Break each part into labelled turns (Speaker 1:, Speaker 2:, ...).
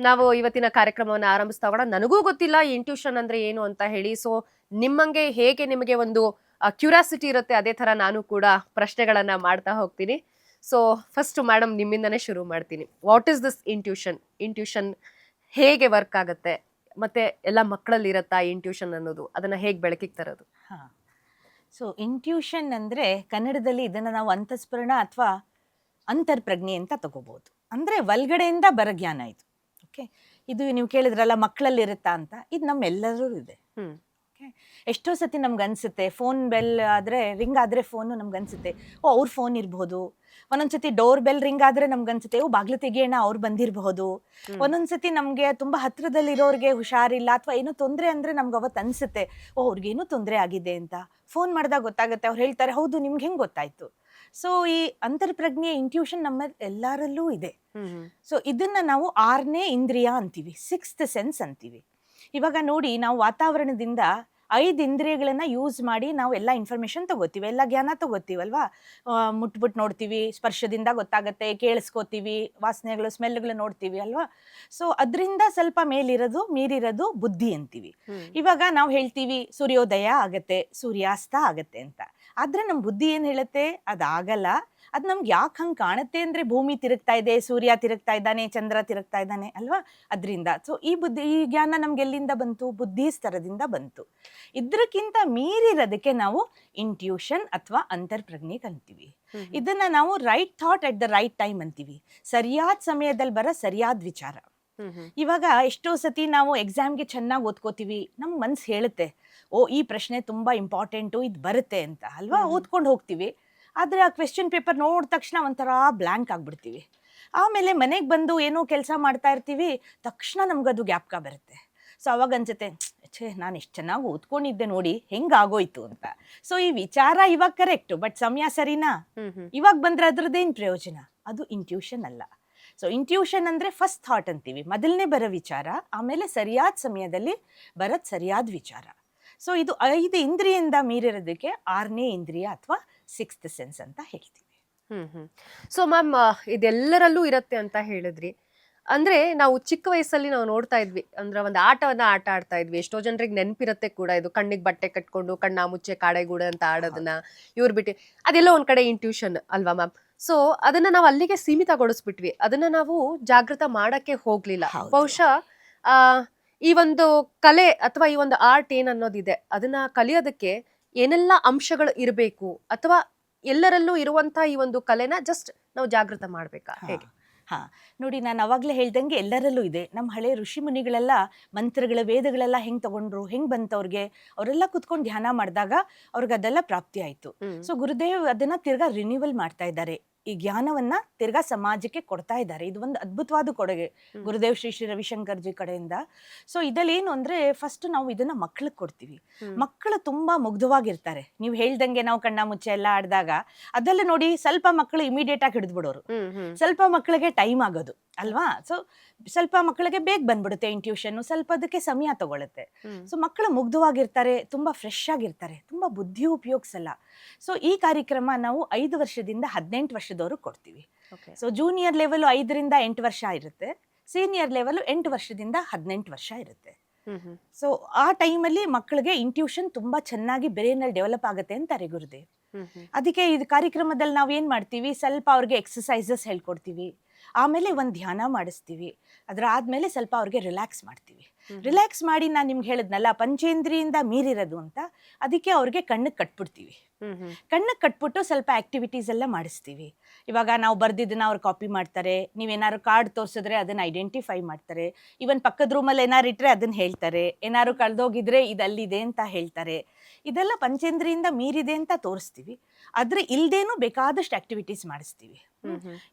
Speaker 1: ನಾವು ಇವತ್ತಿನ ಕಾರ್ಯಕ್ರಮವನ್ನು ಆರಂಭಿಸ್ತಾ ಹೋಗೋಣ. ನನಗೂ ಗೊತ್ತಿಲ್ಲ ಈ ಇಂಟ್ಯೂಷನ್ ಅಂದ್ರೆ ಏನು ಅಂತ ಹೇಳಿ. ಸೊ ನಿಮ್ಮಂಗೆ ಹೇಗೆ ನಿಮಗೆ ಒಂದು ಕ್ಯೂರಿಯಾಸಿಟಿ ಇರುತ್ತೆ, ಅದೇ ತರ ನಾನು ಕೂಡ ಪ್ರಶ್ನೆಗಳನ್ನ ಮಾಡ್ತಾ ಹೋಗ್ತೀನಿ. ಸೊ ಫಸ್ಟ್ ಮೇಡಮ್ ನಿಮ್ಮಿಂದನೇ ಶುರು ಮಾಡ್ತೀನಿ. What is this intuition? Intuition ಹೇಗೆ ವರ್ಕ್ ಆಗುತ್ತೆ? ಮತ್ತೆ ಎಲ್ಲ ಮಕ್ಕಳಲ್ಲಿ ಇರತ್ತಾ ಇಂಟ್ಯೂಷನ್ ಅನ್ನೋದು? ಅದನ್ನ ಹೇಗೆ ಬೆಳಕಿಗೆ ತರೋದು?
Speaker 2: ಹಾ ಸೊ ಇಂಟ್ಯೂಷನ್ ಅಂದ್ರೆ ಕನ್ನಡದಲ್ಲಿ ಇದನ್ನ ನಾವು ಅಂತಸ್ಫುರಣ ಅಥವಾ ಅಂತರ್ಪ್ರಜ್ಞೆ ಅಂತ ತಗೋಬಹುದು. ಅಂದ್ರೆ ಒಳಗಡೆಯಿಂದ ಬರ ಜ್ಞಾನ ಇದು. ಓಕೆ, ಇದು ನೀವು ಕೇಳಿದ್ರಲ್ಲ ಮಕ್ಕಳಲ್ಲಿ ಇರುತ್ತಾ ಅಂತ, ಇದು ನಮ್ಮೆಲ್ಲರೂ ಇದೆ.
Speaker 1: ಹ್ಮ್
Speaker 2: ಓಕೆ, ಎಷ್ಟೋ ಸತಿ ನಮ್ಗೆ ಅನ್ಸುತ್ತೆ, ಫೋನ್ ಬೆಲ್ ಆದ್ರೆ ರಿಂಗ್ ಆದ್ರೆ ಫೋನು ನಮ್ಗೆ ಅನ್ಸುತ್ತೆ ಓ ಅವ್ರ ಫೋನ್ ಇರಬಹುದು. ಒಂದೊಂದ್ಸತಿ ಡೋರ್ ಬೆಲ್ ರಿಂಗ್ ಆದ್ರೆ ನಮ್ಗೆ ಅನ್ಸುತ್ತೆ ಓ ಬಾಗ್ಲು ತೆಗಿಯೋಣ ಅವ್ರು ಬಂದಿರಬಹುದು. ಒಂದೊಂದ್ಸತಿ ನಮ್ಗೆ ತುಂಬಾ ಹತ್ರದಲ್ಲಿರೋರ್ಗೆ ಹುಷಾರಿಲ್ಲ ಅಥವಾ ಏನೋ ತೊಂದರೆ ಅಂದ್ರೆ ನಮ್ಗೆ ಅವತ್ತು ಅನ್ಸುತ್ತೆ ಓ ಅವ್ರಿಗೇನೋ ತೊಂದರೆ ಆಗಿದೆ ಅಂತ. ಫೋನ್ ಮಾಡಿದಾಗ ಗೊತ್ತಾಗುತ್ತೆ, ಅವ್ರು ಹೇಳ್ತಾರೆ ಹೌದು ನಿಮ್ಗೆ ಹೆಂಗ್ ಗೊತ್ತಾಯ್ತು. ಸೊ ಈ ಅಂತರ್ಪ್ರಜ್ಞೆ ಇಂಟ್ಯೂಷನ್ ನಮ್ಮ ಎಲ್ಲರಲ್ಲೂ ಇದೆ. ಸೊ ಇದನ್ನ ನಾವು 6ನೇ ಇಂದ್ರಿಯ ಅಂತೀವಿ, 6th ಸೆನ್ಸ್ ಅಂತೀವಿ. ಇವಾಗ ನೋಡಿ, ನಾವು ವಾತಾವರಣದಿಂದ 5 ಇಂದ್ರಿಯಗಳನ್ನ ಯೂಸ್ ಮಾಡಿ ನಾವು ಎಲ್ಲ ಇನ್ಫಾರ್ಮೇಶನ್ ತಗೋತೀವಿ, ಎಲ್ಲ ಜ್ಞಾನ ತಗೋತೀವಲ್ವಾ. ಮುಟ್ಬಿಟ್ಟು ನೋಡ್ತೀವಿ, ಸ್ಪರ್ಶದಿಂದ ಗೊತ್ತಾಗತ್ತೆ, ಕೇಳಿಸ್ಕೋತೀವಿ, ವಾಸನೆಗಳು ಸ್ಮೆಲ್ಗಳು ನೋಡ್ತೀವಿ ಅಲ್ವಾ. ಸೊ ಅದರಿಂದ ಸ್ವಲ್ಪ ಮೀರಿರೋದು ಬುದ್ಧಿ ಅಂತೀವಿ. ಇವಾಗ ನಾವು ಹೇಳ್ತೀವಿ ಸೂರ್ಯೋದಯ ಆಗತ್ತೆ, ಸೂರ್ಯಾಸ್ತ ಆಗತ್ತೆ ಅಂತ. ಆದ್ರೆ ನಮ್ ಬುದ್ಧಿ ಏನ್ ಹೇಳುತ್ತೆ, ಅದಾಗಲ್ಲ. ಅದ್ ನಮ್ಗೆ ಯಾಕೆ ಹಂಗೆ ಕಾಣುತ್ತೆ ಅಂದ್ರೆ ಭೂಮಿ ತಿರುಗ್ತಾ ಇದೆ, ಸೂರ್ಯ ತಿರುಗ್ತಾ ಇದ್ದಾನೆ, ಚಂದ್ರ ತಿರುಗ್ತಾ ಇದ್ದಾನೆ ಅಲ್ವಾ, ಅದರಿಂದ. ಸೊ ಈ ಜ್ಞಾನ ನಮ್ಗೆ ಎಲ್ಲಿಂದ ಬಂತು? ಬುದ್ಧಿ ಸ್ತರದಿಂದ ಬಂತು. ಇದ್ರಕ್ಕಿಂತ ಮೀರಿರೋದಕ್ಕೆ ನಾವು ಇಂಟ್ಯೂಷನ್ ಅಥವಾ ಅಂತರ್ಪ್ರಜ್ಞೆ ಅಂತೀವಿ. ಇದನ್ನ ನಾವು right thought at the right time ಅಂತೀವಿ, ಸರಿಯಾದ ಸಮಯದಲ್ಲಿ ಬರೋ ಸರಿಯಾದ ವಿಚಾರ. ಇವಾಗ ಎಷ್ಟೋ ಸತಿ ನಾವು ಎಕ್ಸಾಮ್ಗೆ ಚೆನ್ನಾಗಿ ಓದ್ಕೋತೀವಿ, ನಮ್ ಮನ್ಸು ಹೇಳುತ್ತೆ ಓ ಈ ಪ್ರಶ್ನೆ ತುಂಬಾ ಇಂಪಾರ್ಟೆಂಟು, ಇದು ಬರುತ್ತೆ ಅಂತ ಅಲ್ವಾ, ಓದ್ಕೊಂಡು ಹೋಗ್ತೀವಿ. ಆದ್ರೆ ಆ ಕ್ವೆಶ್ಚನ್ ಪೇಪರ್ ನೋಡಿದ ತಕ್ಷಣ ಒಂಥರ ಬ್ಲ್ಯಾಂಕ್ ಆಗ್ಬಿಡ್ತೀವಿ. ಆಮೇಲೆ ಮನೆಗೆ ಬಂದು ಏನೋ ಕೆಲಸ ಮಾಡ್ತಾ ಇರ್ತೀವಿ, ತಕ್ಷಣ ನಮ್ಗದು ಜ್ಞಾಪಕ ಬರುತ್ತೆ. ಸೊ ಅವಾಗ ಅನ್ಸುತ್ತೆ ಛೇ ನಾನು ಎಷ್ಟು ಚೆನ್ನಾಗಿ ಓದ್ಕೊಂಡಿದ್ದೆ ನೋಡಿ ಹೆಂಗಾಗೋಯ್ತು ಅಂತ. ಸೊ ಈ ವಿಚಾರ ಇವಾಗ ಕರೆಕ್ಟು, ಬಟ್ ಸಮಯ ಸರಿನಾ? ಇವಾಗ ಬಂದ್ರೆ ಅದ್ರದ್ದೇನು ಪ್ರಯೋಜನ? ಅದು ಇಂಟ್ಯೂಷನ್ ಅಲ್ಲ. ಸೊ ಇಂಟ್ಯೂಷನ್ ಅಂದ್ರೆ ಫಸ್ಟ್ ಥಾಟ್ ಅಂತೀವಿ, ಮೊದಲನೇ ಬರೋ ವಿಚಾರ, ಆಮೇಲೆ ಸರಿಯಾದ ಸಮಯದಲ್ಲಿ ಬರೋದ್ ಸರಿಯಾದ ವಿಚಾರ. ಸೊ ಇದು 5 ಇಂದ್ರಿಯಿಂದ ಮೀರಿರೋದಕ್ಕೆ 6ನೇ ಇಂದ್ರಿಯ ಅಥವಾ 6th ಸೆನ್ಸ್ ಅಂತ ಹೇಳ್ತೀವಿ.
Speaker 1: ಸೊ ಮ್ಯಾಮ್, ಇದೆಲ್ಲರಲ್ಲೂ ಇರತ್ತೆ ಅಂತ ಹೇಳಿದ್ರಿ. ಅಂದ್ರೆ ನಾವು ಚಿಕ್ಕ ವಯಸ್ಸಲ್ಲಿ ನಾವು ನೋಡ್ತಾ ಇದ್ವಿ, ಅಂದ್ರೆ ಒಂದು ಆಟವನ್ನ ಆಟ ಆಡ್ತಾ ಇದ್ವಿ. ಎಷ್ಟೋ ಜನರಿಗೆ ನೆನಪಿರತ್ತೆ ಕೂಡ, ಇದು ಕಣ್ಣಿಗೆ ಬಟ್ಟೆ ಕಟ್ಕೊಂಡು ಕಣ್ಣ ಮುಚ್ಚೆ ಕಾಡೆಗೂಡೆ ಅಂತ ಆಡೋದನ್ನ. ಇವ್ರು ಬಿಟ್ಟು ಅದೆಲ್ಲ ಒಂದ್ ಕಡೆ ಇಂಟ್ಯೂಷನ್ ಅಲ್ವಾ ಮ್ಯಾಮ್? ಸೊ ಅದನ್ನ ನಾವು ಅಲ್ಲಿಗೆ ಸೀಮಿತಗೊಳಿಸ್ಬಿಟ್ವಿ, ಅದನ್ನ ನಾವು ಜಾಗೃತ ಮಾಡಕ್ಕೆ ಹೋಗ್ಲಿಲ್ಲ. ಬಹುಶಃ ಆ ಈ ಒಂದು ಕಲೆ ಅಥವಾ ಈ ಒಂದು ಆರ್ಟ್ ಏನ್ ಅನ್ನೋದಿದೆ, ಅದನ್ನ ಕಲಿಯೋದಕ್ಕೆ ಏನೆಲ್ಲ ಅಂಶಗಳು ಇರಬೇಕು, ಅಥವಾ ಎಲ್ಲರಲ್ಲೂ ಇರುವಂತ ಈ ಒಂದು ಕಲೆನ ಜಸ್ಟ್ ನಾವು ಜಾಗೃತ ಮಾಡ್ಬೇಕಾ, ಹೇಗೆ?
Speaker 2: ಹಾ ನೋಡಿ, ನಾನು ಅವಾಗ್ಲೇ ಹೇಳ್ದಂಗೆ ಎಲ್ಲರಲ್ಲೂ ಇದೆ. ನಮ್ಮ ಹಳೆ ಋಷಿ ಮುನಿಗಳೆಲ್ಲ ಮಂತ್ರಗಳ ವೇದಗಳೆಲ್ಲ ಹೆಂಗ್ ತಗೊಂಡ್ರು, ಹೆಂಗ್ ಬಂತವ್ರಿಗೆ, ಅವರೆಲ್ಲ ಕುತ್ಕೊಂಡು ಧ್ಯಾನ ಮಾಡಿದಾಗ ಅವ್ರಿಗೆ ಅದೆಲ್ಲ ಪ್ರಾಪ್ತಿ ಆಯ್ತು. ಸೊ ಗುರುದೇವ್ ಅದನ್ನ ತಿರ್ಗಾ ರಿನ್ಯೂವಲ್ ಮಾಡ್ತಾ ಇದ್ದಾರೆ, ಈ ಜ್ಞಾನವನ್ನ ತಿರ್ಗಾ ಸಮಾಜಕ್ಕೆ ಕೊಡ್ತಾ ಇದ್ದಾರೆ. ಇದು ಒಂದು ಅದ್ಭುತವಾದ ಕೊಡುಗೆ ಗುರುದೇವ್ ಶ್ರೀ ಶ್ರೀ ರವಿಶಂಕರ್ ಜಿ ಕಡೆಯಿಂದ. ಸೊ ಇದಲ್ಲಿ ಏನು ಅಂದ್ರೆ, ಫಸ್ಟ್ ನಾವು ಇದನ್ನ ಮಕ್ಳಿಗೆ ಕೊಡ್ತೀವಿ. ಮಕ್ಕಳು ತುಂಬಾ ಮುಗ್ಧವಾಗಿರ್ತಾರೆ. ನೀವು ಹೇಳ್ದಂಗೆ ನಾವು ಕಣ್ಣ ಮುಚ್ಚೆ ಎಲ್ಲ ಆಡಿದಾಗ ಅದೆಲ್ಲ ನೋಡಿ ಸ್ವಲ್ಪ ಮಕ್ಕಳು ಇಮಿಡಿಯೇಟ್ ಆಗಿ ಹಿಡಿದ್ಬಿಡೋರು, ಸ್ವಲ್ಪ ಮಕ್ಕಳಿಗೆ ಟೈಮ್ ಆಗೋದು ಅಲ್ವಾ. ಸೊ ಸ್ವಲ್ಪ ಮಕ್ಕಳಿಗೆ ಬೇಗ ಬಂದ್ಬಿಡುತ್ತೆ ಇಂಟ್ಯೂಷನ್, ಸ್ವಲ್ಪ ಅದಕ್ಕೆ ಸಮಯ ತಗೊಳುತ್ತೆ. ಸೊ ಮಕ್ಕಳು ಮುಗ್ಧವಾಗಿರ್ತಾರೆ, ತುಂಬಾ ಫ್ರೆಶ್ ಆಗಿರ್ತಾರೆ, ತುಂಬಾ ಬುದ್ಧಿ ಉಪಯೋಗಿಸಲ್ಲ. ಸೊ ಈ ಕಾರ್ಯಕ್ರಮ ನಾವು 5 ವರ್ಷದಿಂದ 18 ವರ್ಷದವರು ಕೊಡ್ತೀವಿ. ಸೊ ಜೂನಿಯರ್ ಲೆವೆಲ್ 5ರಿಂದ 8 ವರ್ಷ ಇರುತ್ತೆ, ಸೀನಿಯರ್ ಲೆವೆಲ್ 8 ವರ್ಷದಿಂದ 18 ವರ್ಷ ಇರುತ್ತೆ. ಸೊ ಆ ಟೈಮಲ್ಲಿ ಮಕ್ಕಳಿಗೆ ಇಂಟ್ಯೂಷನ್ ತುಂಬಾ ಚೆನ್ನಾಗಿ ಬ್ರೈನಲ್ಲಿ ಡೆವಲಪ್ ಆಗುತ್ತೆ ಅಂತಾರೆ ಗುರುದೇವ್. ಅದಕ್ಕೆ ಇದು ಕಾರ್ಯಕ್ರಮದಲ್ಲಿ ನಾವ್ ಏನ್ ಮಾಡ್ತೀವಿ, ಸ್ವಲ್ಪ ಅವ್ರಿಗೆ ಎಕ್ಸಸೈಸಸ್ ಹೇಳ್ಕೊಡ್ತೀವಿ, ಆಮೇಲೆ ಒಂದ್ ಧ್ಯಾನ ಮಾಡಿಸ್ತೀವಿ, ಅದ್ರ ಆದ್ಮೇಲೆ ಸ್ವಲ್ಪ ಅವ್ರಿಗೆ ರಿಲ್ಯಾಕ್ಸ್ ಮಾಡ್ತೀವಿ. ರಿಲ್ಯಾಕ್ಸ್ ಮಾಡಿ ನಾನು ನಿಮ್ಗೆ ಹೇಳಿದ್ನಲ್ಲ ಪಂಚೇಂದ್ರಿಯಿಂದ ಮೀರಿರೋದು ಅಂತ, ಅದಕ್ಕೆ ಅವ್ರಿಗೆ ಕಣ್ಣಿಗೆ ಕಟ್ಬಿಡ್ತೀವಿ. ಕಣ್ಣಿಗೆ ಕಟ್ಬಿಟ್ಟು ಸ್ವಲ್ಪ ಆಕ್ಟಿವಿಟೀಸ್ ಎಲ್ಲ ಮಾಡಿಸ್ತೀವಿ. ಇವಾಗ ನಾವು ಬರ್ದಿದ್ದನ್ನ ಅವ್ರು ಕಾಪಿ ಮಾಡ್ತಾರೆ, ನೀವೇನಾದ್ರು ಕಾರ್ಡ್ ತೋರಿಸಿದ್ರೆ ಅದನ್ನ ಐಡೆಂಟಿಫೈ ಮಾಡ್ತಾರೆ, ಇವನ್ ಪಕ್ಕದ ರೂಮಲ್ಲಿ ಏನಾರು ಇಟ್ರೆ ಅದನ್ನ ಹೇಳ್ತಾರೆ, ಏನಾದ್ರು ಕಳ್ದೋಗಿದ್ರೆ ಇದು ಅಲ್ಲಿದೆ ಅಂತ ಹೇಳ್ತಾರೆ. ಇದೆಲ್ಲ ಪಂಚೇಂದ್ರಿಯಿಂದ ಮೀರಿದೆ ಅಂತ ತೋರಿಸ್ತೀವಿ. ಆದ್ರೆ ಇಲ್ದೇನು ಬೇಕಾದಷ್ಟು ಆಕ್ಟಿವಿಟೀಸ್ ಮಾಡಿಸ್ತೀವಿ.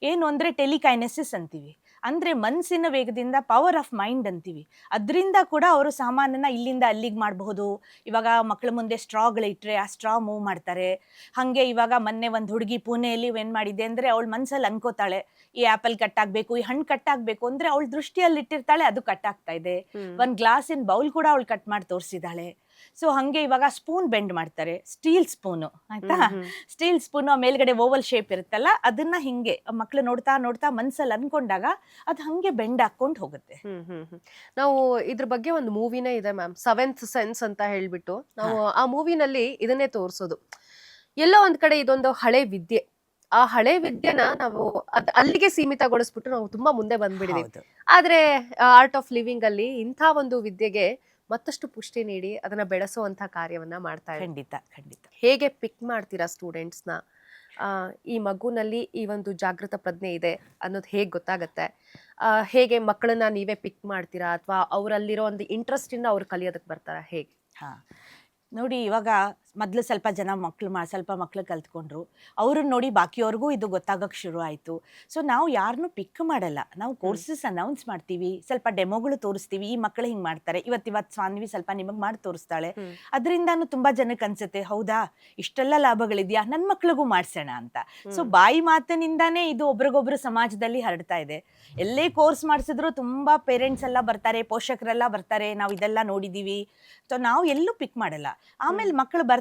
Speaker 2: ಏನು ಅಂದ್ರೆ ಟೆಲಿಕೈನೆಸಿಸ್ ಅಂತೀವಿ, ಅಂದ್ರೆ ಮನಸ್ಸಿನ ವೇಗದಿಂದ ಪವರ್ ಆಫ್ ಮೈಂಡ್ ಅಂತೀವಿ. ಅದರಿಂದ ಕೂಡ ಅವರು ಸಾಮಾನನ್ನ ಇಲ್ಲಿಂದ ಅಲ್ಲಿಗೆ ಮಾಡಬಹುದು. ಇವಾಗ ಮಕ್ಕಳ ಮುಂದೆ ಸ್ಟ್ರಾಗಳು ಇಟ್ರೆ ಆ ಸ್ಟ್ರಾ ಮೂವ್ ಮಾಡ್ತಾರೆ. ಹಂಗೆ ಇವಾಗ ಮೊನ್ನೆ ಒಂದು ಹುಡುಗಿ ಪುಣೆಯಲ್ಲಿ ಏನ್ ಮಾಡಿದೆ ಅಂದ್ರೆ, ಅವಳ ಮನ್ಸಲ್ಲಿ ಅನ್ಕೋತಾಳೆ ಈ ಆಪಲ್ ಕಟ್ ಆಗ್ಬೇಕು, ಈ ಹಣ್ಣು ಕಟ್ ಆಗ್ಬೇಕು ಅಂದ್ರೆ ಅವಳ ದೃಷ್ಟಿಯಲ್ಲಿ ಇಟ್ಟಿರ್ತಾಳೆ, ಅದು ಕಟ್ ಆಗ್ತಾ ಇದೆ. ಒಂದ್ ಗ್ಲಾಸಿನ ಬೌಲ್ ಕೂಡ ಅವಳು ಕಟ್ ಮಾಡಿ ತೋರಿಸಿದಾಳೆ. ಸೊ ಹಂಗೆ ಇವಾಗ ಸ್ಪೂನ್ ಬೆಂಡ್ ಮಾಡ್ತಾರೆ, ಸ್ಟೀಲ್ ಸ್ಪೂನು ಆಯ್ತಾ,
Speaker 1: ಹ್ಮ್.
Speaker 2: ಸ್ಟೀಲ್ ಸ್ಪೂನ್ ಮೇಲ್ಗಡೆ ಓವಲ್ ಶೇಪ್ ಇರುತ್ತಲ್ಲ, ಅದನ್ನ ಹಿಂಗೆ ಮಕ್ಳು ನೋಡ್ತಾ ನೋಡ್ತಾ ಮನ್ಸಲ್ಲಿ ಅನ್ಕೊಂಡಾಗ ಅದು ಹಂಗೆ ಬೆಂಡ್ ಹಾಕೊಂಡು ಹೋಗುತ್ತೆ.
Speaker 1: ನಾವು ಇದ್ರ ಬಗ್ಗೆ ಒಂದು ಮೂವಿನೇ ಇದೆ ಮ್ಯಾಮ್, ಸೆವೆಂತ್ ಸೆನ್ಸ್ ಅಂತ ಹೇಳ್ಬಿಟ್ಟು. ನಾವು ಆ ಮೂವಿನಲ್ಲಿ ಇದನ್ನೇ ತೋರಿಸೋದು. ಎಲ್ಲೋ ಒಂದ್ ಕಡೆ ಇದೊಂದು ಹಳೆ ವಿದ್ಯೆ, ಆ ಹಳೆ ವಿದ್ಯೆನ ನಾವು ಅಲ್ಲಿಗೆ ಸೀಮಿತಗೊಳಿಸ್ಬಿಟ್ಟು ನಾವು ತುಂಬಾ ಮುಂದೆ ಬಂದ್ಬಿಡಿದೀವಿ.
Speaker 2: ಹೌದು.
Speaker 1: ಆದ್ರೆ ಆರ್ಟ್ ಆಫ್ ಲಿವಿಂಗ್ ಅಲ್ಲಿ ಇಂಥ ಒಂದು ವಿದ್ಯೆಗೆ ಮತ್ತಷ್ಟು ಪುಷ್ಟಿ ನೀಡಿ ಅದನ್ನ ಬೆಳೆಸುವಂತ ಕಾರ್ಯವನ್ನ ಮಾಡ್ತಾ ಇದ್ದಾರೆ.
Speaker 2: ಖಂಡಿತ ಖಂಡಿತ.
Speaker 1: ಹೇಗೆ ಪಿಕ್ ಮಾಡ್ತೀರಾ ಸ್ಟೂಡೆಂಟ್ಸ್ನ? ಈ ಮಗುನಲ್ಲಿ ಈ ಒಂದು ಜಾಗೃತ ಪ್ರಜ್ಞೆ ಇದೆ ಅನ್ನೋದು ಹೇಗೆ ಗೊತ್ತಾಗತ್ತೆ? ಹೇಗೆ ಮಕ್ಕಳನ್ನ ನೀವೇ ಪಿಕ್ ಮಾಡ್ತೀರಾ, ಅಥವಾ ಅವರಲ್ಲಿರೋ ಒಂದು ಇಂಟ್ರೆಸ್ಟ್ ಇಂದ ಅವ್ರು ಕಲಿಯೋದಕ್ಕೆ ಬರ್ತಾರಾ, ಹೇಗೆ?
Speaker 2: ಹಾ ನೋಡಿ, ಇವಾಗ ಮೊದಲು ಸ್ವಲ್ಪ ಜನ ಸ್ವಲ್ಪ ಮಕ್ಳು ಕಲ್ತ್ಕೊಂಡ್ರು, ಅವ್ರನ್ನ ನೋಡಿ ಬಾಕಿಯವ್ರಿಗೂ ಇದು ಗೊತ್ತಾಗಕ್ಕೆ ಶುರು ಆಯಿತು. ಸೊ ನಾವು ಯಾರನ್ನೂ ಪಿಕ್ ಮಾಡಲ್ಲ, ನಾವು ಕೋರ್ಸಸ್ ಅನೌನ್ಸ್ ಮಾಡ್ತೀವಿ, ಸ್ವಲ್ಪ ಡೆಮೋಗಳು ತೋರಿಸ್ತೀವಿ, ಈ ಮಕ್ಕಳು ಹಿಂಗೆ ಮಾಡ್ತಾರೆ, ಇವತ್ತು ಸ್ವಾನ್ವಿ ಸ್ವಲ್ಪ ನಿಮಗೆ ಮಾಡಿ ತೋರಿಸ್ತಾಳೆ, ಅದರಿಂದಾನು ತುಂಬ ಜನಕ್ಕೆ ಅನ್ಸುತ್ತೆ ಹೌದಾ ಇಷ್ಟೆಲ್ಲ ಲಾಭಗಳಿದೆಯಾ, ನನ್ನ ಮಕ್ಳಿಗೂ ಮಾಡಿಸೋಣ ಅಂತ. ಸೊ ಬಾಯಿ ಮಾತಿನಿಂದಾನೇ ಇದು ಒಬ್ರಿಗೊಬ್ರು ಸಮಾಜದಲ್ಲಿ ಹರಡ್ತಾ ಇದೆ. ಎಲ್ಲೇ ಕೋರ್ಸ್ ಮಾಡಿಸಿದ್ರು ತುಂಬ ಪೇರೆಂಟ್ಸ್ ಎಲ್ಲ ಬರ್ತಾರೆ, ಪೋಷಕರೆಲ್ಲ ಬರ್ತಾರೆ, ನಾವು ಇದೆಲ್ಲ ನೋಡಿದ್ದೀವಿ. ಸೊ ನಾವು ಎಲ್ಲೂ ಪಿಕ್ ಮಾಡಲ್ಲ. ಆಮೇಲೆ ಮಕ್ಕಳು ಬರ್ತಾರೆ,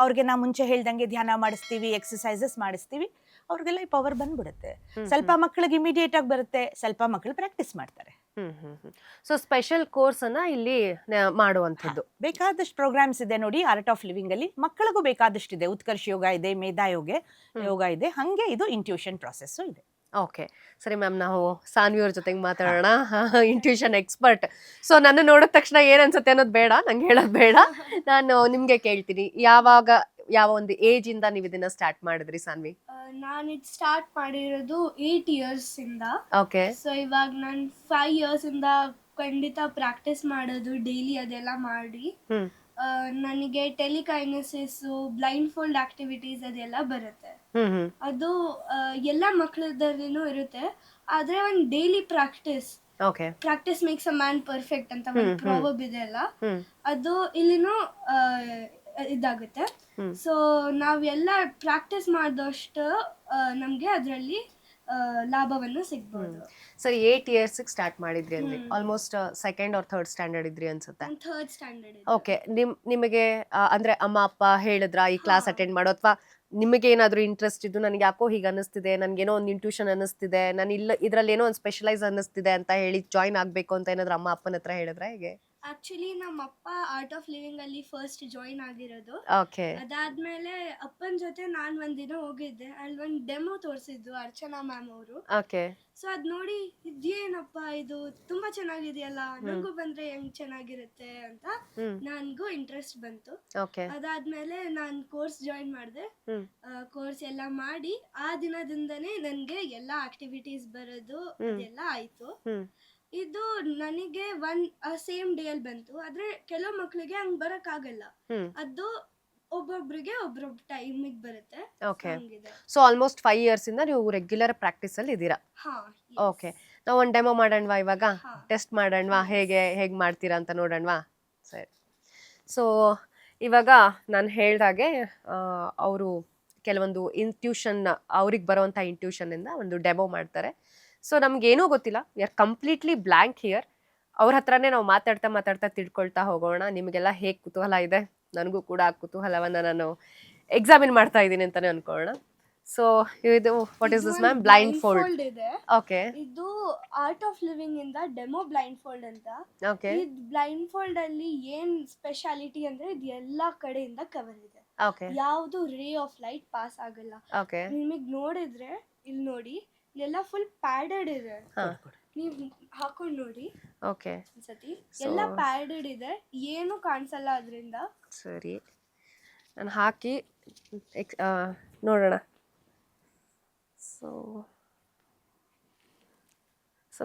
Speaker 2: ಅವ್ರಿಗೆ ನಾವು ಮುಂಚೆ ಹೇಳ್ದಂಗೆ ಧ್ಯಾನ ಮಾಡಿಸ್ತೀವಿ, ಎಕ್ಸಸೈಸಸ್ ಮಾಡಿಸ್ತೀವಿ, ಅವ್ರಿಗೆಲ್ಲ ಈ ಪವರ್ ಬಂದ್ಬಿಡುತ್ತೆ. ಸ್ವಲ್ಪ ಮಕ್ಕಳಿಗೆ ಇಮಿಡಿಯೇಟ್ ಆಗಿ ಬರುತ್ತೆ, ಸ್ವಲ್ಪ ಮಕ್ಕಳು ಪ್ರಾಕ್ಟೀಸ್ ಮಾಡ್ತಾರೆ.
Speaker 1: ಸೊ ಸ್ಪೆಷಲ್ ಕೋರ್ಸ್ ಅನ್ನ ಇಲ್ಲಿ ಮಾಡುವಂಥದ್ದು.
Speaker 2: ಬೇಕಾದಷ್ಟು ಪ್ರೋಗ್ರಾಮ್ಸ್ ಇದೆ ನೋಡಿ ಆರ್ಟ್ ಆಫ್ ಲಿವಿಂಗ್ ಅಲ್ಲಿ, ಮಕ್ಕಳಿಗೂ ಬೇಕಾದಷ್ಟು ಇದೆ. ಉತ್ಕರ್ಷ್ ಯೋಗ ಇದೆ, ಮೇಧಾ ಯೋಗ ಇದೆ, ಹಂಗೆ ಇದು ಇಂಟ್ಯೂಷನ್ ಪ್ರಾಸೆಸ್ಸು ಇದೆ.
Speaker 1: ಓಕೆ, ಸರಿ ಮ್ಯಾಮ್, ನಾವು ಸಾನ್ವಿ ಅವ್ರ ಜೊತೆಗೆ ಮಾತಾಡೋಣ, ಇಂಟ್ಯೂಷನ್ ಎಕ್ಸ್ಪರ್ಟ್. ಸೊ ನನ್ನ ನೋಡಿದ ತಕ್ಷಣ ಏನ್ ಅನ್ಸುತ್ತೆ ಅನ್ನೋದು ಬೇಡ, ನಂಗೆ ಹೇಳೋದು ಬೇಡ, ನಾನು ನಿಮ್ಗೆ ಕೇಳ್ತೀನಿ. ಯಾವ ಒಂದು ಏಜ್ ಇಂದ ನೀವು ಇದನ್ನ ಸ್ಟಾರ್ಟ್ ಮಾಡಿದ್ರಿ ಸಾನ್ವಿ?
Speaker 3: ನಾನು ಇದು ಸ್ಟಾರ್ಟ್ ಮಾಡಿರೋದು 8 years ಇಂದ.
Speaker 1: ಓಕೆ.
Speaker 3: ಸೊ ಇವಾಗ ನಾನು 5 years ಇಂದ ಖಂಡಿತ ಪ್ರಾಕ್ಟೀಸ್ ಮಾಡೋದು, ಡೈಲಿ ಅದೆಲ್ಲ ಮಾಡಿ ನನಗೆ ಟೆಲಿಕೈನೆಸಿಸ್, ಬ್ಲೈಂಡ್ ಫೋಲ್ಡ್ ಆಕ್ಟಿವಿಟೀಸ್ ಅದೆಲ್ಲ ಬರುತ್ತೆ. ಅದು ಎಲ್ಲ ಮಕ್ಕಳದಲ್ಲಿನೂ ಇರುತ್ತೆ, ಆದ್ರೆ ಒಂದು daily practice makes a man perfect ಅಂತ ಒಂದು ಪ್ರಾವರ್ಬ್ ಇದೆ ಅಲ್ಲ, ಅದು ಇಲ್ಲಿನೂ ಇದಾಗುತ್ತೆ. ಸೊ ನಾವೆಲ್ಲ ಪ್ರಾಕ್ಟೀಸ್ ಮಾಡಿದಷ್ಟು ನಮ್ಗೆ ಅದರಲ್ಲಿ ಲಾಭವನ್ನು ಸಿಗ್ಬೋದು.
Speaker 1: ಸರಿ, 8 years ಸ್ಟಾರ್ಟ್ ಮಾಡಿದ್ರಿ ಅಂದ್ರೆ almost second R third standard ಇದ್ರಿ ಅನ್ಸುತ್ತೆ.
Speaker 3: 3rd standard.
Speaker 1: ಓಕೆ, ನಿಮಗೆ ಅಂದ್ರೆ ಅಮ್ಮ ಅಪ್ಪ ಹೇಳಿದ್ರ ಈ ಕ್ಲಾಸ್ ಅಟೆಂಡ್ ಮಾಡೋ, ಅಥವಾ ನಿಮಗೆ ಏನಾದ್ರೂ ಇಂಟ್ರೆಸ್ಟ್ ಇದ್ದು ನನಗೆ ಯಾಕೋ ಹೀಗೆ ಅನ್ನಿಸ್ತಿದೆ, ನನ್ಗೇನೋ ಒಂದು ಇಂಟ್ಯೂಷನ್ ಅನ್ನಿಸ್ತಿದೆ, ನಾನು ಇದ್ರಲ್ಲಿ ಏನೋ ಒಂದು ಸ್ಪೆಷಲೈಸ್ ಅನ್ನಿಸ್ತಿದೆ ಅಂತ ಹೇಳಿ ಜಾಯ್ನ್ ಆಗ್ಬೇಕು ಅಂತ ಏನಾದ್ರು ಅಮ್ಮ ಅಪ್ಪನ ಹತ್ರ ಹೇಳಿದ್ರ ಹೇಗೆ?
Speaker 3: ಆಕ್ಚುಲಿ ನಮ್ಮ ಅಪ್ಪ ಆರ್ಟ್ ಆಫ್ ಲಿವಿಂಗ್ ಅಲ್ಲಿ ಫಸ್ಟ್ ಜಾಯಿನ್ ಆಗಿರೋದು.
Speaker 1: ಓಕೆ.
Speaker 3: ಅದಾದ್ಮೇಲೆ ಅಪ್ಪನ ಜೊತೆ ನಾನು ಒಂದಿನ ಹೋಗಿದ್ದೆ, ಅಲ್ಲಿ ಒಂದು ಡೆಮೋ ತೋರಿಸಿದ್ದು ಅರ್ಚನಾ ಮ್ಯಾಮ್ ಅವರು.
Speaker 1: ಓಕೆ.
Speaker 3: ಸೊ ಅದ್ ನೋಡಿ ಇದೇನಪ್ಪ ಇದು ತುಂಬಾ ಚೆನ್ನಾಗಿದೆಯಲ್ಲ, ನಂಗೂ ಬಂದ್ರೆ ಹೆಂಗ್ ಚೆನ್ನಾಗಿರುತ್ತೆ ಅಂತ ನನ್ಗೂ ಇಂಟ್ರೆಸ್ಟ್ ಬಂತು.
Speaker 1: ಓಕೆ.
Speaker 3: ಅದಾದ್ಮೇಲೆ ನಾನು ಕೋರ್ಸ್ ಜಾಯಿನ್ ಮಾಡಿದೆ. ಕೋರ್ಸ್ ಎಲ್ಲ ಮಾಡಿ ಆ ದಿನದಿಂದನೇ ನನ್ಗೆ ಎಲ್ಲಾ ಆಕ್ಟಿವಿಟೀಸ್ ಬರೋದು ಅದೆಲ್ಲ ಆಯ್ತು. ಇದು ನನಗೆ ಸೇಮ್ ಡೇ ಅಲ್ಲಿ ಬಂತು, ಆದ್ರೆ ಕೆಲವು ಮಕ್ಳಿಗೆ ಹಂಗ್ ಬರಕ್ ಆಗಲ್ಲ, ಅದು ಒಬ್ಬೊಬ್ರಿಗೆ ಒಬ್ಬೊಬ್ಬ ಟೈಮಿಗೆ ಬರುತ್ತೆ.
Speaker 1: ಓಕೆ. ಸೊ ಆಲ್ಮೋಸ್ಟ್ 5 years ಇಂದ ನೀವು ರೆಗ್ಯುಲರ್ ಪ್ರಾಕ್ಟೀಸ್ ಅಲ್ಲಿ ಇದ್ದೀರಾ? ಓಕೆ, ನಾವು ಒಂದು ಡೆಮೋ ಮಾಡೋಣವಾ ಇವಾಗ? ಟೆಸ್ಟ್ ಮಾಡೋಣವಾ ಹೇಗೆ ಮಾಡ್ತೀರಾ ಅಂತ ನೋಡೋಣವಾ? ಸರಿ. ಸೊ ಇವಾಗ ನಾನು ಹೇಳ್ದಾಗೆ ಅವರು ಕೆಲವೊಂದು ಇಂಟ್ಯೂಷನ್, ಅವ್ರಿಗೆ ಬರೋವಂಥ ಇಂಟ್ಯೂಷನಿಂದ ಒಂದು ಡೆಮೋ ಮಾಡ್ತಾರೆ. ಸೊ ನಮ್ಗೇನೂ ಗೊತ್ತಿಲ್ಲ, we are completely blank here. ಅವ್ರ ಹತ್ರನೇ ನಾವು ಮಾತಾಡ್ತಾ ತಿಳ್ಕೊಳ್ತಾ ಹೋಗೋಣ. ನಿಮಗೆಲ್ಲ ಹೇಗೆ ಕುತೂಹಲ ಇದೆ, ನನಗೂ ಕೂಡ ಆ ಕುತೂಹಲವನ್ನು ನಾನು ಎಕ್ಸಾಮಿನ್ ಮಾಡ್ತಾ ಇದ್ದೀನಿ ಅಂತಾನೆ ಅನ್ಕೊಳ್ಳೋಣ. ಸೊ ಇದು what is this ma'am? Blind fold
Speaker 3: ಇದೆ.
Speaker 1: ಓಕೆ.
Speaker 3: ಇದು ಆರ್ಟ್ ಆಫ್ ಲಿವಿಂಗ್ ಇಂದ ಡೆಮೋ ಬ್ಲೈಂಡ್ ಫೋಲ್ಡ್ ಅಂತ.
Speaker 1: ಓಕೆ.
Speaker 3: ಈ ಬ್ಲೈಂಡ್ ಫೋಲ್ಡ್ ಅಲ್ಲಿ ಏನ್ ಸ್ಪೆಷಾಲಿಟಿ ಅಂದ್ರೆ ಇದು ಎಲ್ಲಾ ಕಡೆಯಿಂದ ಕವರ್ ಇದೆ.
Speaker 1: ಓಕೆ.
Speaker 3: ಯಾವುದು ರೇ ಆಫ್ ಲೈಟ್ ಪಾಸ್ ಆಗಲ್ಲ.
Speaker 1: ಓಕೆ.
Speaker 3: ನಿಮಗೆ ನೋಡಿದ್ರೆ ಇಲ್ಲಿ ನೋಡಿ, ಇಲ್ಲೆಲ್ಲ ಫುಲ್ ಪ್ಯಾಡೆಡ್ ಇದೆ, ನೀವ್ ಹಾಕೊಂಡ್ ನೋಡಿ.
Speaker 1: ಓಕೆ.
Speaker 3: ಸತಿ ಎಲ್ಲ ಪ್ಯಾಡೆಡ್ ಇದೆ, ಏನು ಕಾಣಿಸಲ್ಲ ಅದರಿಂದ.
Speaker 1: ಸರಿ, ನಾನು ಹಾಕಿ ನೋಡೋಣ. ಸೊ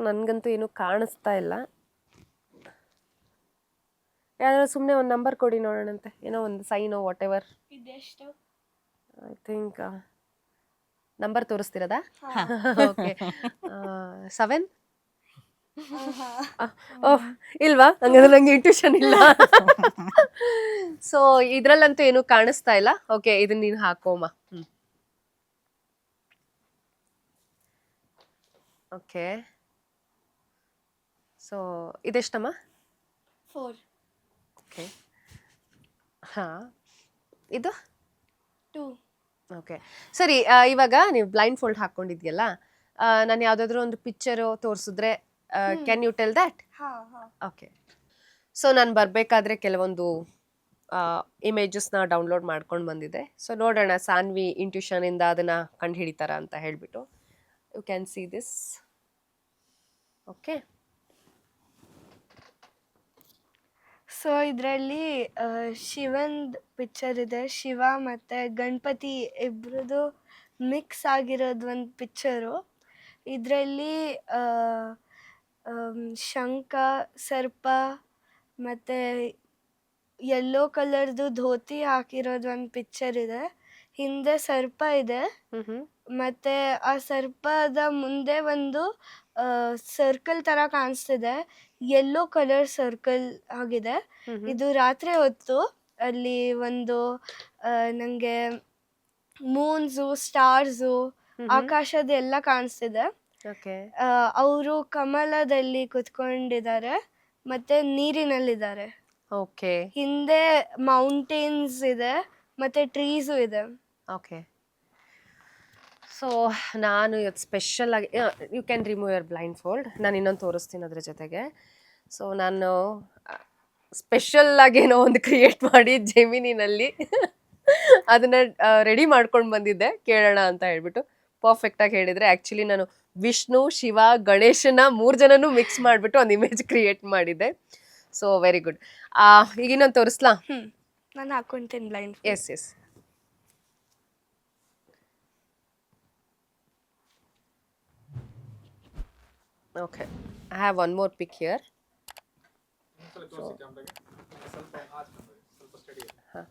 Speaker 1: ನನಗಂತೂ ಏನು ಕಾಣಿಸ್ತಾ ಇಲ್ಲ. ಯಾವ್ದಾದ್ರು ಸುಮ್ಮನೆ ಒಂದು ನಂಬರ್ ಕೊಡಿ ನೋಡೋಣಂತೆ, ಏನೋ ಒಂದು ಸೈನೋ ವಾಟ್ ಎವರ್.
Speaker 3: ಇದೆಷ್ಟು?
Speaker 1: ಐ ಥಿಂಕ್ ನಂಬರ್ ತೋರಿಸ್ತಿರೋದಾ? ಓಕೆ. 7. ಓಹ್, ಇಲ್ವಾ? ಹಂಗಂದ್ರೆ ನಂಗೆ ಇಂಟ್ಯೂಷನ್ ಇಲ್ಲ. ಸೊ ಇದ್ರಲ್ಲಂತೂ ಏನು ಕಾಣಿಸ್ತಾ ಇಲ್ಲ. ಓಕೆ, ಇದನ್ನ ನೀನು ಹಾಕೋಮ್ಮ. ಓಕೆ. ಸೊ ಇದೆಷ್ಟಮ್ಮ?
Speaker 3: 4.
Speaker 1: ಓಕೆ. ಹಾ, ಇದು
Speaker 3: 2.
Speaker 1: ಓಕೆ. ಸರಿ, ಇವಾಗ ನೀವು ಬ್ಲೈಂಡ್ ಫೋಲ್ಡ್ ಹಾಕೊಂಡಿದ್ಯಲ್ಲ, ನಾನು ಯಾವುದಾದ್ರೂ ಒಂದು ಪಿಕ್ಚರು ತೋರಿಸಿದ್ರೆ ಕ್ಯಾನ್ ಯು ಟೆಲ್ ದ್ಯಾಟ್?
Speaker 3: ಹಾ ಹಾ
Speaker 1: ಓಕೆ. ಸೊ ನಾನು ಬರಬೇಕಾದ್ರೆ ಕೆಲವೊಂದು ಇಮೇಜಸ್ನ ಡೌನ್ಲೋಡ್ ಮಾಡ್ಕೊಂಡು ಬಂದಿದ್ದೆ. ಸೊ ನೋಡೋಣ ಸಾನ್ವಿ ಇಂಟ್ಯೂಷನಿಂದ ಅದನ್ನು ಕಂಡು ಹಿಡಿತಾರ ಅಂತ ಹೇಳಿಬಿಟ್ಟು. You can see this. Okay.
Speaker 3: So ಇದರಲ್ಲಿ ಶಿವಂದ್ ಪಿಕ್ಚರ್ ಇದೆ. ಶಿವ ಮತ್ತು ಗಣಪತಿ ಇಬ್ರದ್ದು ಮಿಕ್ಸ್ ಆಗಿರೋದು ಒಂದು ಪಿಕ್ಚರು. ಇದರಲ್ಲಿ ಶಂಖ, ಸರ್ಪ ಮತ್ತು ಯೆಲ್ಲೋ ಕಲರ್ದು ಧೋತಿ ಹಾಕಿರೋದು ಒಂದು ಪಿಕ್ಚರ್ ಇದೆ. ಹಿಂದೆ ಸರ್ಪ ಇದೆ ಮತ್ತು ಆ ಸರ್ಪದ ಮುಂದೆ ಒಂದು ಸರ್ಕಲ್ ಥರ ಕಾಣಿಸ್ತಿದೆ. ಯೆಲ್ಲೋ ಕಲರ್ ಸರ್ಕಲ್ ಆಗಿದೆ. ಇದು ರಾತ್ರಿ ಹೊತ್ತು ಅಲ್ಲಿ ಒಂದು ನನಗೆ ಮೂನ್ಸು, ಸ್ಟಾರ್ಸು, ಆಕಾಶದ ಎಲ್ಲ ಕಾಣಿಸ್ತಿದೆ.
Speaker 1: ಓಕೆ.
Speaker 3: ಅವರು ಕಮಲದಲ್ಲಿ ಕುತ್ಕೊಂಡಿದ್ದಾರೆ ಮತ್ತೆ ನೀರಿನಲ್ಲಿದ್ದಾರೆ.
Speaker 1: ಓಕೆ.
Speaker 3: ಹಿಂದೆ ಮೌಂಟೇನ್ಸ್ ಇದೆ ಮತ್ತೆ ಟ್ರೀಸು ಇದೆ.
Speaker 1: ಓಕೆ. ಸೊ ನಾನು ಇವತ್ತು ಸ್ಪೆಷಲ್ ಆಗಿ, you can remove your blindfold. ನಾನು ಇನ್ನೊಂದು ತೋರಿಸ್ತೀನಿ ಅದ್ರ ಜೊತೆಗೆ. ಸೊ ನಾನು ಸ್ಪೆಷಲ್ ಆಗಿ ಏನೋ ಒಂದು ಕ್ರಿಯೇಟ್ ಮಾಡಿ ಜೆಮಿನಿನಲ್ಲಿ ಅದನ್ನ ರೆಡಿ ಮಾಡ್ಕೊಂಡು ಬಂದಿದ್ದೆ, ಕೇಳೋಣ ಅಂತ ಹೇಳ್ಬಿಟ್ಟು. ಪರ್ಫೆಕ್ಟಾಗಿ ಹೇಳಿದರೆ, ಆ್ಯಕ್ಚುಲಿ ನಾನು ವಿಷ್ಣು, ಶಿವ, ಗಣೇಶನ 3 ಜನನೂ ಮಿಕ್ಸ್ ಮಾಡಿಬಿಟ್ಟು ಒಂದು ಇಮೇಜ್ ಕ್ರಿಯೇಟ್ ಮಾಡಿದ್ದೆ. So very good. ಈಗ ಇನ್ನೊಂದು ತೋರಿಸ್ಲಾ?
Speaker 3: ನಾನು ಹಾಕೊಂತೀನಿ blind.
Speaker 1: Yes yes. Okay, I have one more pic here. ಹಾಂ,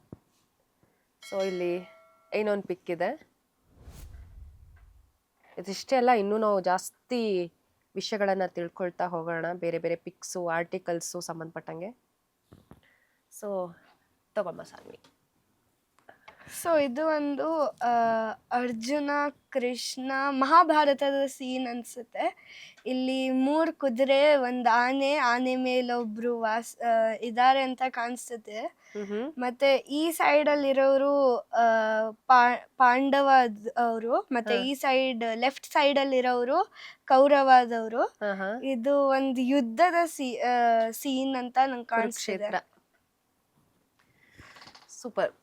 Speaker 1: ಸೊ ಇಲ್ಲಿ ಇನ್ನೊಂದು ಪಿಕ್ ಇದೆ. ಇದಿಷ್ಟೇ ಅಲ್ಲ, ಇನ್ನೂ ನಾವು ಜಾಸ್ತಿ ವಿಷಯಗಳನ್ನು ತಿಳ್ಕೊಳ್ತಾ ಹೋಗೋಣ, ಬೇರೆ ಬೇರೆ ಪಿಕ್ಸು, ಆರ್ಟಿಕಲ್ಸು ಸಂಬಂಧಪಟ್ಟಂಗೆ. ಸೊ ತಗೊಮ್ಮ ಸಾನ್ವಿ.
Speaker 3: ಸೊ ಇದು ಒಂದು ಅರ್ಜುನ ಕೃಷ್ಣ ಮಹಾಭಾರತದ ಸೀನ್ ಅನಿಸುತ್ತೆ. ಇಲ್ಲಿ 3 ಕುದುರೆ, ಒಂದು ಆನೆ ಮೇಲೊಬ್ರು ಇದ್ದಾರೆ ಅಂತ ಕಾಣಿಸುತ್ತೆ. ಮತ್ತೆ ಈ ಸೈಡಲ್ಲಿರೋರು ಪಾಂಡವದವರು, ಮತ್ತೆ ಈ ಸೈಡ್ ಲೆಫ್ಟ್ ಸೈಡಲ್ಲಿರೋರು ಕೌರವದವರು. ಇದು ಒಂದು ಯುದ್ಧದ ಸೀನ್ ಅಂತ ನಂಗೆ ಕಾಣಿಸ್ತಿದೆ.
Speaker 1: ಸೂಪರ್.